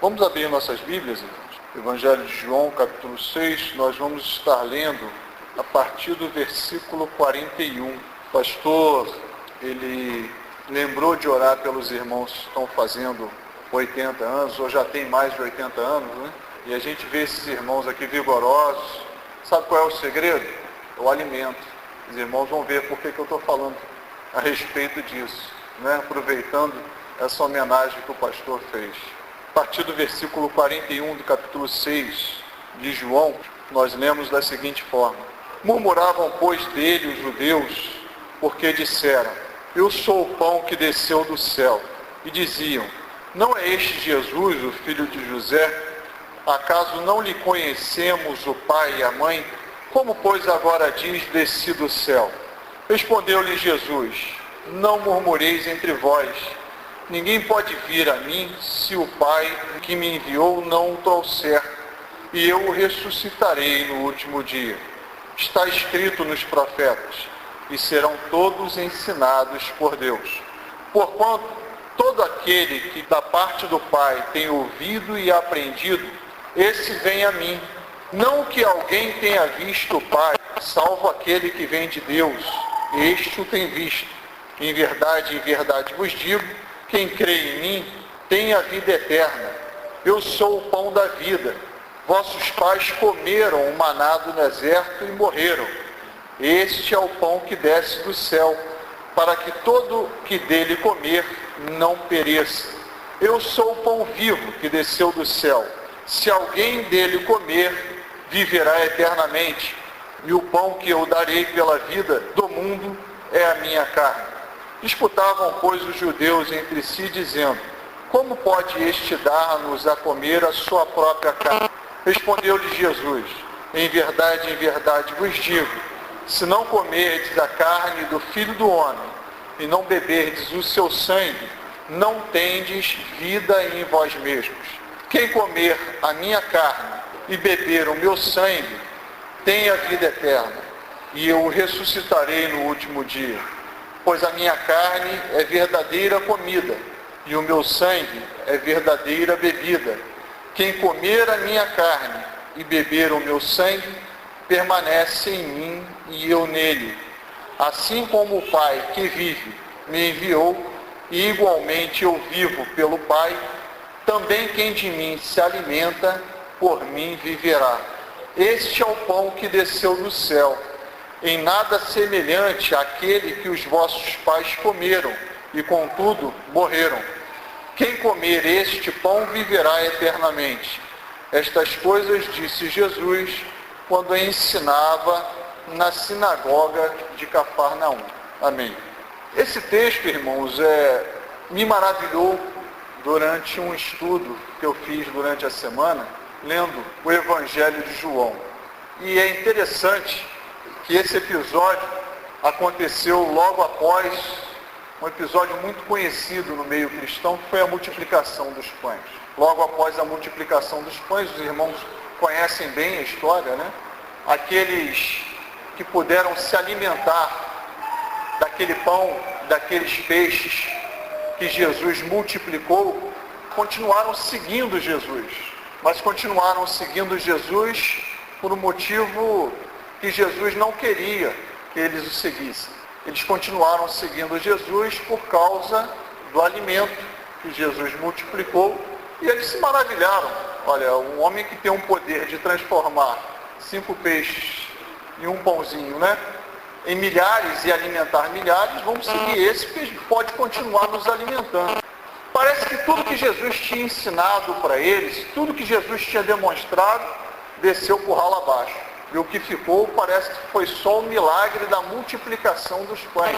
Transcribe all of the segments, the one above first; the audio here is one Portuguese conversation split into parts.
Vamos abrir nossas Bíblias, irmãos. Evangelho de João, capítulo 6, nós vamos estar lendo a partir do versículo 41. O pastor, ele lembrou de orar pelos irmãos que estão fazendo 80 anos, ou já tem mais de 80 anos, né? E a gente vê esses irmãos aqui vigorosos. Sabe qual é o segredo? É o alimento. Os irmãos vão ver por que eu estou falando a respeito disso, né? Aproveitando essa homenagem que o pastor fez. A partir do versículo 41 do capítulo 6 de João, nós lemos da seguinte forma: Murmuravam, pois, dele os judeus, porque disseram: Eu sou o pão que desceu do céu. E diziam: Não é este Jesus, o filho de José? Acaso não lhe conhecemos o pai e a mãe? Como, pois, agora diz: Desci do céu? Respondeu-lhe Jesus: Não murmureis entre vós. Ninguém pode vir a mim se o Pai que me enviou não o trouxer, e eu o ressuscitarei no último dia. Está escrito nos profetas: e serão todos ensinados por Deus. Porquanto todo aquele que da parte do Pai tem ouvido e aprendido, esse vem a mim. Não que alguém tenha visto o Pai, salvo aquele que vem de Deus, este o tem visto. Em verdade vos digo, quem crê em mim tem a vida eterna. Eu sou o pão da vida. Vossos pais comeram o maná do deserto e morreram. Este é o pão que desce do céu, para que todo que dele comer não pereça. Eu sou o pão vivo que desceu do céu. Se alguém dele comer, viverá eternamente. E o pão que eu darei pela vida do mundo é a minha carne. Disputavam, pois, os judeus entre si, dizendo: Como pode este dar-nos a comer a sua própria carne? Respondeu-lhe Jesus: Em verdade vos digo, se não comerdes a carne do Filho do Homem, e não beberdes o seu sangue, não tendes vida em vós mesmos. Quem comer a minha carne e beber o meu sangue, tem a vida eterna, e eu o ressuscitarei no último dia. Pois a minha carne é verdadeira comida, e o meu sangue é verdadeira bebida. Quem comer a minha carne e beber o meu sangue, permanece em mim e eu nele. Assim como o Pai que vive me enviou, e igualmente eu vivo pelo Pai, também quem de mim se alimenta, por mim viverá. Este é o pão que desceu do céu, em nada semelhante àquele que os vossos pais comeram, e contudo morreram. Quem comer este pão viverá eternamente. Estas coisas disse Jesus quando ensinava na sinagoga de Cafarnaum. Amém. Esse texto, irmãos, me maravilhou durante um estudo que eu fiz durante a semana, lendo o Evangelho de João. E é interessante que esse episódio aconteceu logo após um episódio muito conhecido no meio cristão, que foi a multiplicação dos pães. Logo após a multiplicação dos pães, os irmãos conhecem bem a história, né? Aqueles que puderam se alimentar daquele pão, daqueles peixes que Jesus multiplicou, continuaram seguindo Jesus. Mas continuaram seguindo Jesus por um motivo que Jesus não queria que eles o seguissem. Eles continuaram seguindo Jesus por causa do alimento que Jesus multiplicou, e eles se maravilharam. Olha, um homem que tem um poder de transformar 5 peixes e um pãozinho, né, em milhares e alimentar milhares, vamos seguir esse, porque pode continuar nos alimentando. Parece que tudo que Jesus tinha ensinado para eles, tudo que Jesus tinha demonstrado, desceu por ralo abaixo. E o que ficou parece que foi só o milagre da multiplicação dos pães.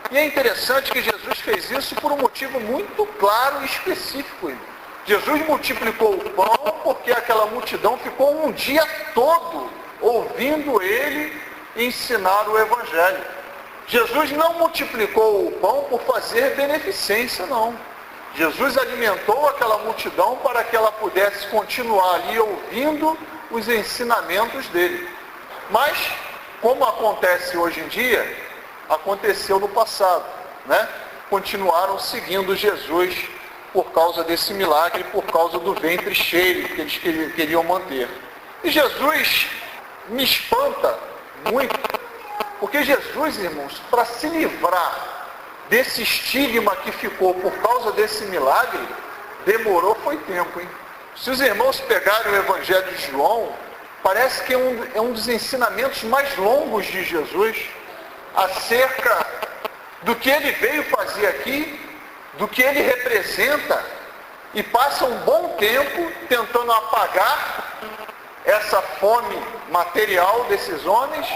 E é interessante que Jesus fez isso por um motivo muito claro e específico. Jesus multiplicou o pão porque aquela multidão ficou um dia todo ouvindo ele ensinar o Evangelho. Jesus não multiplicou o pão por fazer beneficência, não. Jesus alimentou aquela multidão para que ela pudesse continuar ali ouvindo os ensinamentos dele. Mas, como acontece hoje em dia, aconteceu no passado, né? Continuaram seguindo Jesus por causa desse milagre, por causa do ventre cheio que eles queriam manter. E Jesus me espanta muito, porque Jesus, irmãos, para se livrar desse estigma que ficou por causa desse milagre, demorou, foi tempo, hein? Se os irmãos pegarem o Evangelho de João, parece que é um dos ensinamentos mais longos de Jesus, acerca do que ele veio fazer aqui, do que ele representa, e passa um bom tempo tentando apagar essa fome material desses homens,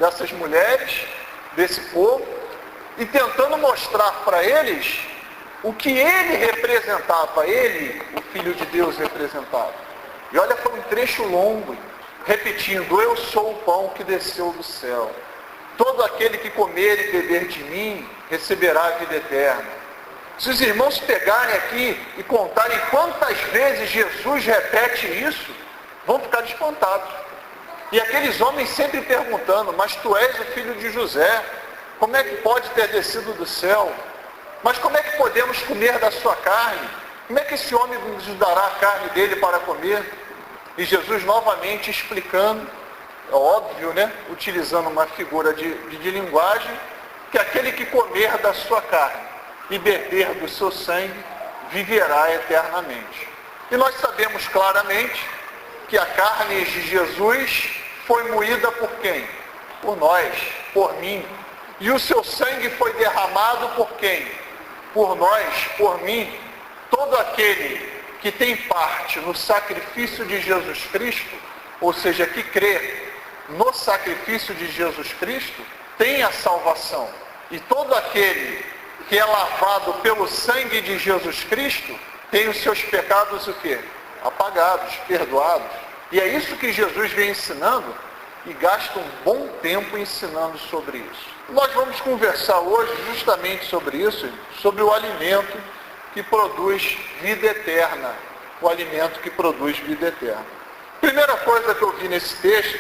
dessas mulheres, desse povo, e tentando mostrar para eles o que ele representava, ele, o Filho de Deus, representava. E olha, foi um trecho longo, repetindo: eu sou o pão que desceu do céu. Todo aquele que comer e beber de mim, receberá a vida eterna. Se os irmãos pegarem aqui e contarem quantas vezes Jesus repete isso, vão ficar espantados. E aqueles homens sempre perguntando: mas tu és o filho de José, como é que pode ter descido do céu? Mas como é que podemos comer da sua carne? Como é que esse homem nos dará a carne dele para comer? E Jesus novamente explicando, é óbvio, né? Utilizando uma figura de linguagem, que aquele que comer da sua carne e beber do seu sangue, viverá eternamente. E nós sabemos claramente que a carne de Jesus foi moída por quem? Por nós, por mim. E o seu sangue foi derramado por quem? Por nós, por mim. Todo aquele que tem parte no sacrifício de Jesus Cristo, ou seja, que crê no sacrifício de Jesus Cristo, tem a salvação. E todo aquele que é lavado pelo sangue de Jesus Cristo, tem os seus pecados o quê? Apagados, perdoados. E é isso que Jesus vem ensinando, e gasta um bom tempo ensinando sobre isso. Nós vamos conversar hoje justamente sobre isso, sobre o alimento que produz vida eterna. O alimento que produz vida eterna. Primeira coisa que eu vi nesse texto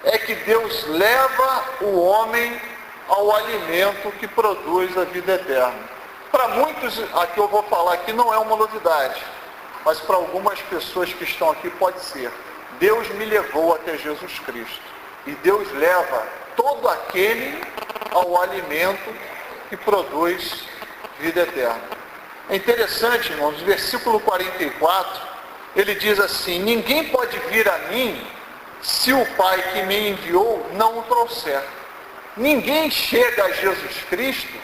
é que Deus leva o homem ao alimento que produz a vida eterna. Para muitos, a que eu vou falar aqui não é uma novidade, mas para algumas pessoas que estão aqui pode ser. Deus me levou até Jesus Cristo. E Deus leva todo aquele ao alimento que produz vida eterna. É interessante, irmãos, no versículo 44, ele diz assim: ninguém pode vir a mim se o Pai que me enviou não o trouxer. Ninguém chega a Jesus Cristo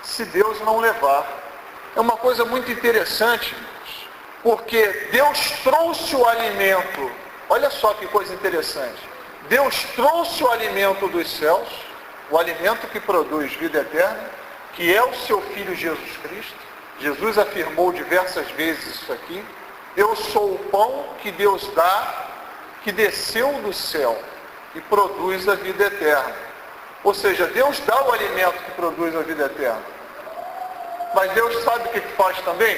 se Deus não levar. É uma coisa muito interessante, irmãos, porque Deus trouxe o alimento. Olha só que coisa interessante. Deus trouxe o alimento dos céus, o alimento que produz vida eterna, que é o seu Filho Jesus Cristo. Jesus afirmou diversas vezes isso aqui. Eu sou o pão que Deus dá, que desceu do céu e produz a vida eterna. Ou seja, Deus dá o alimento que produz a vida eterna. Mas Deus sabe o que faz também?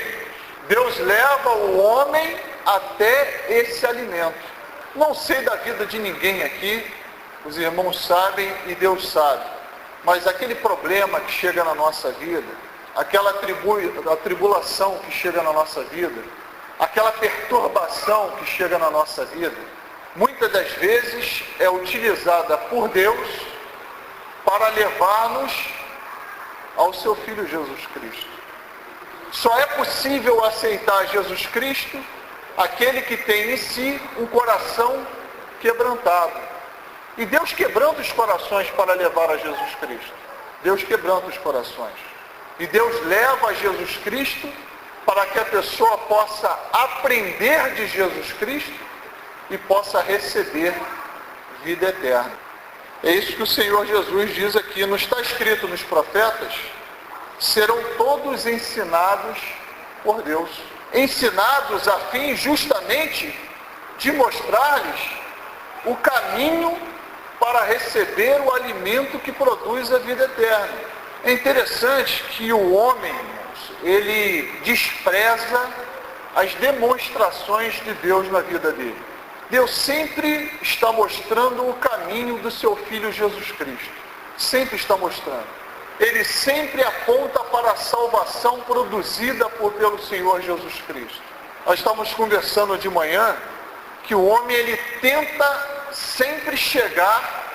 Deus leva o homem até esse alimento. Não sei da vida de ninguém aqui, os irmãos sabem e Deus sabe. Mas aquele problema que chega na nossa vida, aquela tribulação que chega na nossa vida, aquela perturbação que chega na nossa vida, muitas das vezes é utilizada por Deus para levar-nos ao seu Filho Jesus Cristo. Só é possível aceitar Jesus Cristo aquele que tem em si um coração quebrantado. E Deus quebranta os corações para levar a Jesus Cristo. Deus quebranta os corações. E Deus leva a Jesus Cristo para que a pessoa possa aprender de Jesus Cristo e possa receber vida eterna. É isso que o Senhor Jesus diz aqui. Não está escrito nos profetas: serão todos ensinados por Deus. Ensinados a fim justamente de mostrar-lhes o caminho para receber o alimento que produz a vida eterna. É interessante que o homem, ele despreza as demonstrações de Deus na vida dele. Deus sempre está mostrando o caminho do seu Filho Jesus Cristo. Sempre está mostrando. Ele sempre aponta para a salvação produzida pelo Senhor Jesus Cristo. Nós estamos conversando de manhã que o homem ele tenta sempre chegar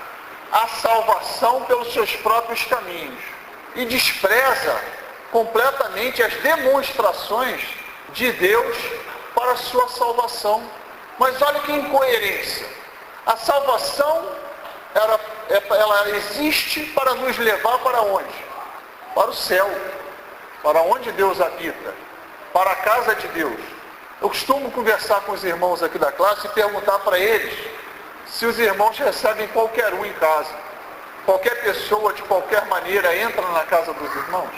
à salvação pelos seus próprios caminhos e despreza completamente as demonstrações de Deus para a sua salvação. Mas olha que incoerência. A salvação, ela existe para nos levar para onde? Para o céu, para onde Deus habita, para a casa de Deus. Eu costumo conversar com os irmãos aqui da classe e perguntar para eles se os irmãos recebem qualquer um em casa. Qualquer pessoa, de qualquer maneira, entra na casa dos irmãos?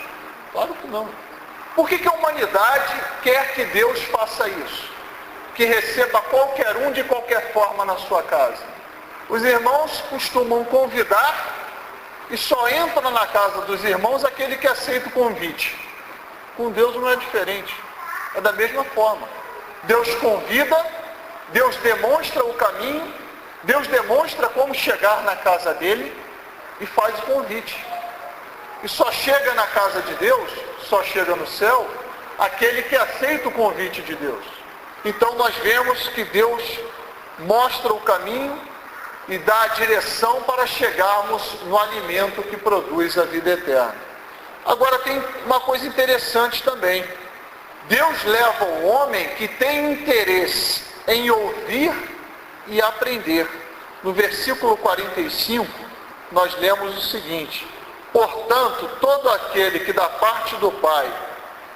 Claro que não. Por que a humanidade quer que Deus faça isso? Que receba qualquer um de qualquer forma na sua casa? Os irmãos costumam convidar e só entra na casa dos irmãos aquele que aceita o convite. Com Deus não é diferente. É da mesma forma. Deus convida, Deus demonstra o caminho, Deus demonstra como chegar na casa dele e faz o convite. E só chega na casa de Deus, só chega no céu, aquele que aceita o convite de Deus. Então nós vemos que Deus mostra o caminho e dá a direção para chegarmos no alimento que produz a vida eterna. Agora tem uma coisa interessante também. Deus leva o homem que tem interesse em ouvir e aprender. No versículo 45, nós lemos o seguinte: portanto, todo aquele que da parte do Pai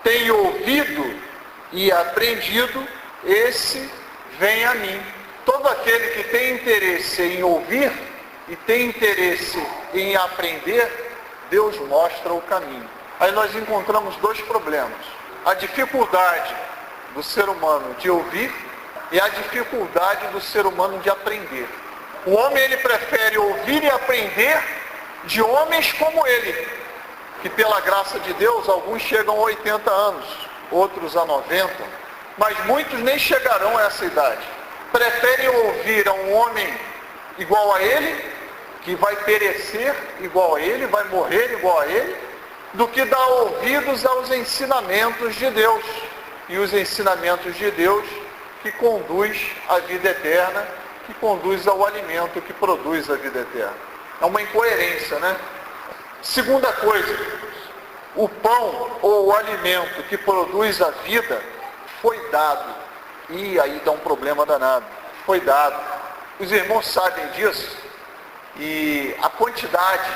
tem ouvido e aprendido, esse vem a mim. Todo aquele que tem interesse em ouvir e tem interesse em aprender, Deus mostra o caminho. Aí nós encontramos dois problemas: a dificuldade do ser humano de ouvir e a dificuldade do ser humano de aprender. O homem ele prefere ouvir e aprender de homens como ele, que pela graça de Deus, alguns chegam a 80 anos, outros a 90, mas muitos nem chegarão a essa idade. Preferem ouvir a um homem igual a ele, que vai perecer igual a ele, vai morrer igual a ele, do que dar ouvidos aos ensinamentos de Deus. E os ensinamentos de Deus que conduz à vida eterna, que conduz ao alimento que produz a vida eterna. É uma incoerência, né? Segunda coisa, o pão ou o alimento que produz a vida foi dado. E aí dá um problema danado. Foi dado. Os irmãos sabem disso. E a quantidade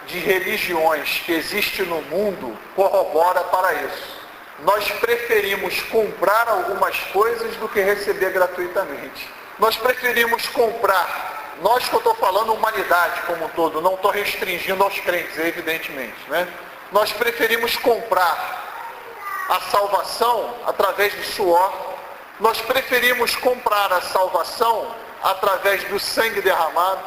de religiões que existe no mundo corrobora para isso. Nós preferimos comprar algumas coisas do que receber gratuitamente. Nós preferimos comprar, nós que eu estou falando humanidade como um todo, não estou restringindo aos crentes, evidentemente, né? Nós preferimos comprar a salvação através do suor, nós preferimos comprar a salvação através do sangue derramado,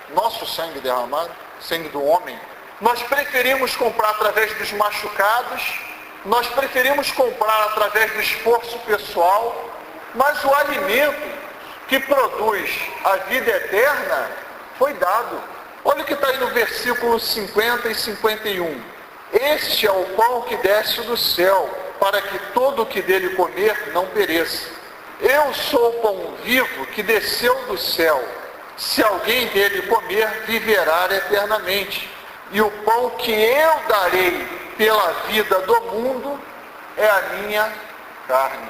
nosso sangue derramado, sangue do homem. Nós preferimos comprar através dos machucados, nós preferimos comprar através do esforço pessoal, mas o alimento que produz a vida eterna foi dado. Olha o que está aí no versículo 50 e 51. Este é o pão que desce do céu, para que todo o que dele comer não pereça. Eu sou o pão vivo que desceu do céu. Se alguém dele comer, viverá eternamente. E o pão que eu darei pela vida do mundo é a minha carne.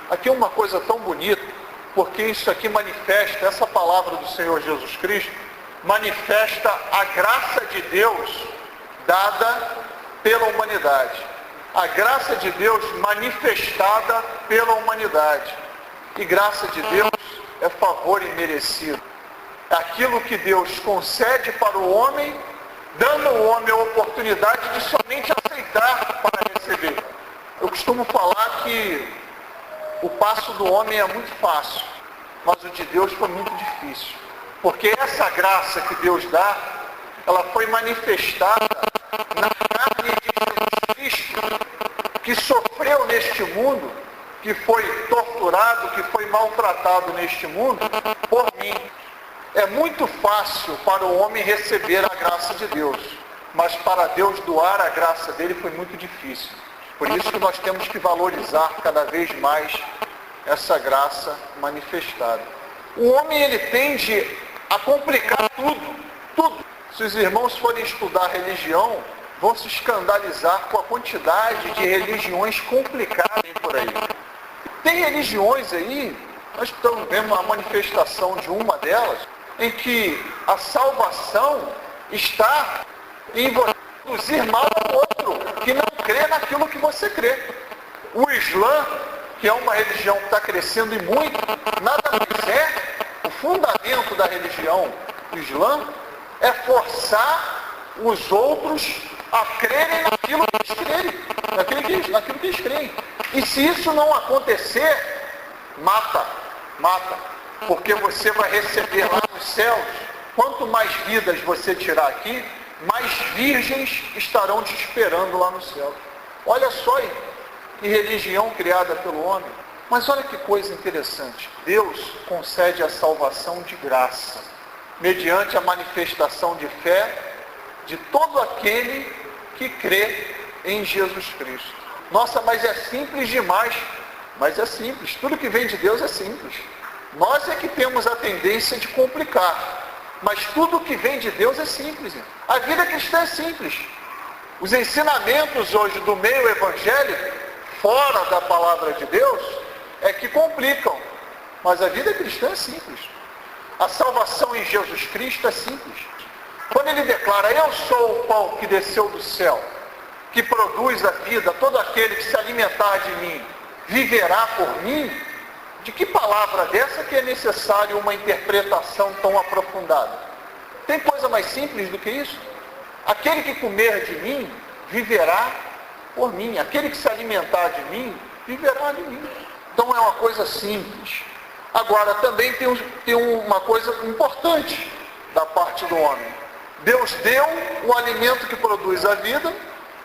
Aqui é uma coisa tão bonita, porque isso aqui manifesta, essa palavra do Senhor Jesus Cristo, manifesta a graça de Deus dada pela humanidade. A graça de Deus manifestada pela humanidade. E graça de Deus é favor imerecido. É aquilo que Deus concede para o homem, dando ao homem a oportunidade de somente aceitar para receber. Eu costumo falar que o passo do homem é muito fácil, mas o de Deus foi muito difícil. Porque essa graça que Deus dá, ela foi manifestada na carne de Jesus Cristo, que sofreu neste mundo, que foi torturado, que foi maltratado neste mundo, por mim. É muito fácil para o homem receber a graça de Deus. mas para Deus doar a graça dele foi muito difícil. Por isso que nós temos que valorizar cada vez mais essa graça manifestada. O homem, ele tende a complicar tudo. Se os irmãos forem estudar religião, vão se escandalizar com a quantidade de religiões complicadas por aí. Tem religiões aí, nós estamos vendo uma manifestação de uma delas, em que a salvação está em você induzir mal ao outro, que não crê naquilo que você crê. O Islã, que é uma religião que está crescendo e muito, nada mais é, o fundamento da religião do Islã é forçar os outros a crerem naquilo que eles creem, naquilo que eles creem. E se isso não acontecer, mata, porque você vai receber lá nos céus, quanto mais vidas você tirar aqui, mais virgens estarão te esperando lá no céu. Olha só aí, que religião criada pelo homem. Mas olha que coisa interessante, Deus concede a salvação de graça, mediante a manifestação de fé de todo aquele que crê em Jesus Cristo. Nossa, mas é simples demais. Mas é simples, tudo que vem de Deus é simples. Nós é que temos a tendência de complicar. Mas tudo que vem de Deus é simples. A vida cristã é simples. Os ensinamentos hoje do meio evangélico, fora da palavra de Deus, é que complicam. Mas a vida cristã é simples. A salvação em Jesus Cristo é simples. Quando ele declara, eu sou o pão que desceu do céu, que produz a vida, todo aquele que se alimentar de mim, viverá por mim, de que palavra dessa que é necessário uma interpretação tão aprofundada? Tem coisa mais simples do que isso? Aquele que comer de mim, viverá por mim. Aquele que se alimentar de mim, viverá de mim. Então é uma coisa simples. Agora, também tem uma coisa importante da parte do homem. Deus deu o alimento que produz a vida,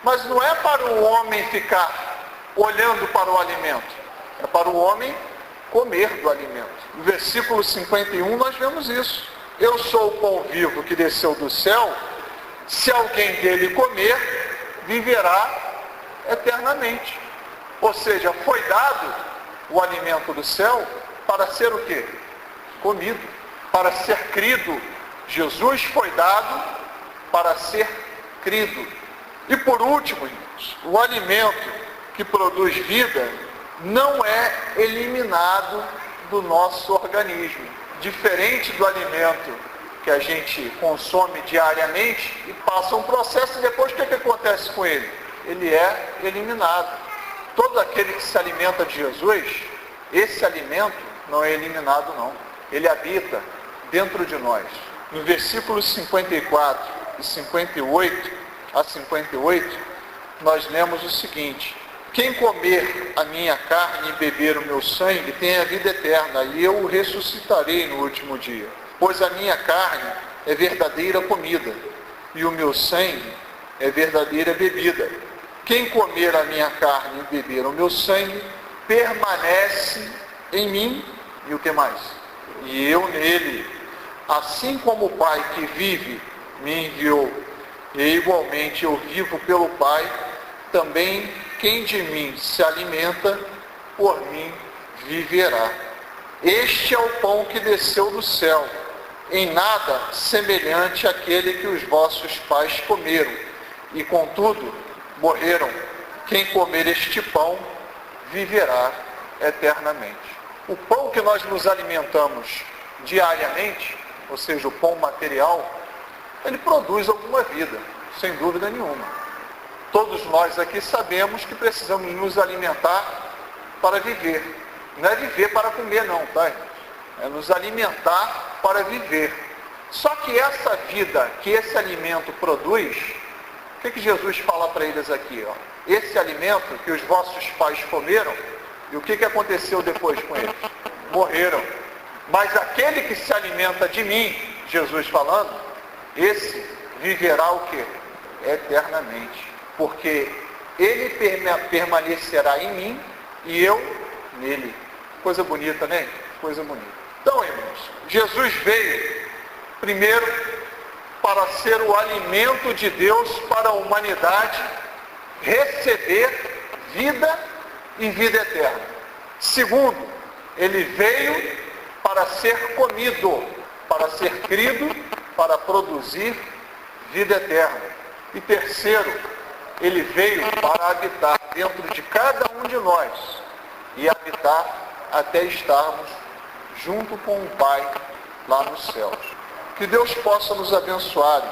mas não é para o homem ficar olhando para o alimento. É para o homem comer do alimento. No versículo 51 nós vemos isso. Eu sou o pão vivo que desceu do céu. Se alguém dele comer, viverá eternamente. Ou seja, foi dado o alimento do céu para ser o quê? Comido. Para ser crido. Jesus foi dado para ser crido. E por último, irmãos, o alimento que produz vida não é eliminado do nosso organismo. Diferente do alimento que a gente consome diariamente e passa um processo e depois o que acontece com ele? Ele é eliminado. Todo aquele que se alimenta de Jesus, esse alimento não é eliminado não. Ele habita dentro de nós. No versículos 54 e 58 a 58, nós lemos o seguinte: quem comer a minha carne e beber o meu sangue tem a vida eterna, e eu o ressuscitarei no último dia. Pois a minha carne é verdadeira comida, e o meu sangue é verdadeira bebida. Quem comer a minha carne e beber o meu sangue, permanece em mim, e o que mais? E eu nele. Assim como o Pai que vive me enviou, e igualmente eu vivo pelo Pai, também quem de mim se alimenta, por mim viverá. Este é o pão que desceu do céu, em nada semelhante àquele que os vossos pais comeram, e contudo morreram. Quem comer este pão, viverá eternamente. O pão que nós nos alimentamos diariamente, ou seja, o pão material, ele produz alguma vida, sem dúvida nenhuma. Todos nós aqui sabemos que precisamos nos alimentar para viver. Não é viver para comer não, tá? É nos alimentar para viver. Só que essa vida que esse alimento produz, o que Jesus fala para eles aqui? Ó? Esse alimento que os vossos pais comeram, e o que aconteceu depois com eles? Morreram. Mas aquele que se alimenta de mim, Jesus falando, esse viverá o quê? Eternamente. Porque ele permanecerá em mim e eu nele. Coisa bonita, né? Coisa bonita. Então, irmãos, Jesus veio primeiro para ser o alimento de Deus para a humanidade receber vida e vida eterna. Segundo, ele veio para ser comido, para ser crido, para produzir vida eterna. E terceiro, ele veio para habitar dentro de cada um de nós e habitar até estarmos junto com o Pai lá nos céus. Que Deus possa nos abençoar